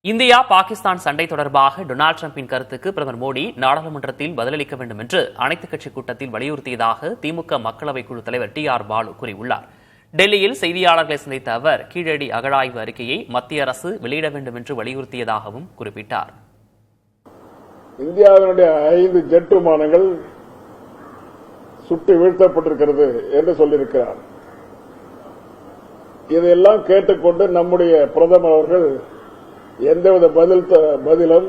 India Pakistan சண்டை தொடர்பாக Donald டிரம்பின் கருத்துக்கு பிரதமர் மோடி நாடாளுமன்றத்தில் பதிலளிக்க வேண்டும் என்று அனைத்துக் கட்சி கூட்டத்தில் வலியுறுத்தியதாக திமுக மக்களவைக் குழு தலைவர் டி.ஆர். பாலு கூறியுள்ளார். டெல்லியில் செய்தியாளர்களை சந்தித்த அவர் கீழடி அகழாய்வு அறிக்கையை மத்திய அரசு வெளியிட வேண்டும் என்று வலியுறுத்தியதாகவும் குறிப்பிட்டார். இந்தியாவினுடைய 5 ஜெட் விமானங்கள் சுட்டு வீழ்த்தப்பட்டிருக்கிறது என்று சொல்லியிருக்கிறார். இதையெல்லாம் கேட்டுக்கொண்டு நம்முடைய பிரதமர் அவர்கள் எந்தவித பதிலும்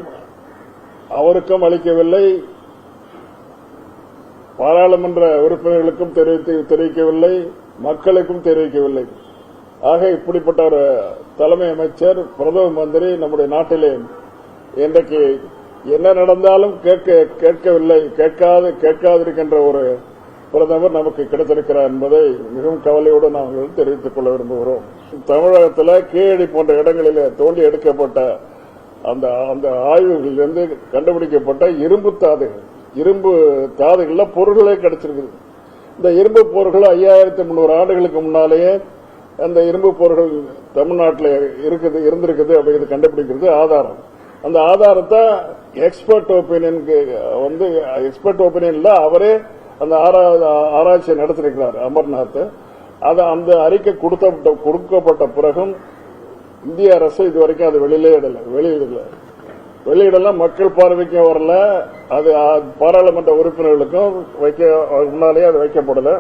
அவருக்கும் அளிக்கவில்லை, பாராளுமன்ற உறுப்பினர்களுக்கும் தெரிவிக்கவில்லை, மக்களுக்கும் தெரிவிக்கவில்லை. ஆக இப்படிப்பட்ட ஒரு தலைமை அமைச்சர், பிரதம மந்திரி நம்முடைய நாட்டிலே இன்றைக்கு என்ன நடந்தாலும் கேட்காதிருக்கின்ற ஒரு பிரதமர் நமக்கு கிடைத்திருக்கிறார் என்பதை மிகவும் கவலையோடு நாங்கள் தெரிவித்துக் கொள்ள விரும்புகிறோம். தமிழகத்தில் கீழடி போன்ற இடங்களில் தோண்டி எடுக்கப்பட்ட அந்த ஆய்வுகளிலிருந்து கண்டுபிடிக்கப்பட்ட இரும்பு தாதுகள்ல பொருள்களே கிடைச்சிருக்குது. இந்த இரும்பு பொருட்கள் 5300 ஆண்டுகளுக்கு முன்னாலேயே அந்த இரும்பு பொருட்கள் தமிழ்நாட்டில் இருந்திருக்குது அப்படிங்கிறது கண்டுபிடிக்கிறது ஆதாரம். அந்த ஆதாரத்தை எக்ஸ்பர்ட் ஒப்பீனியன்ல அவரே அந்த ஆராய்ச்சியை நடத்திருக்கிறார் அமர்நாத். அந்த அறிக்கை கொடுக்கப்பட்ட பிறகும் இந்திய அரசு இதுவரைக்கும் அது வெளியிடல, மக்கள் பார்வைக்கும் வரல, அது பாராளுமன்ற உறுப்பினர்களுக்கும் முன்னாலேயே அது வைக்கப்படல.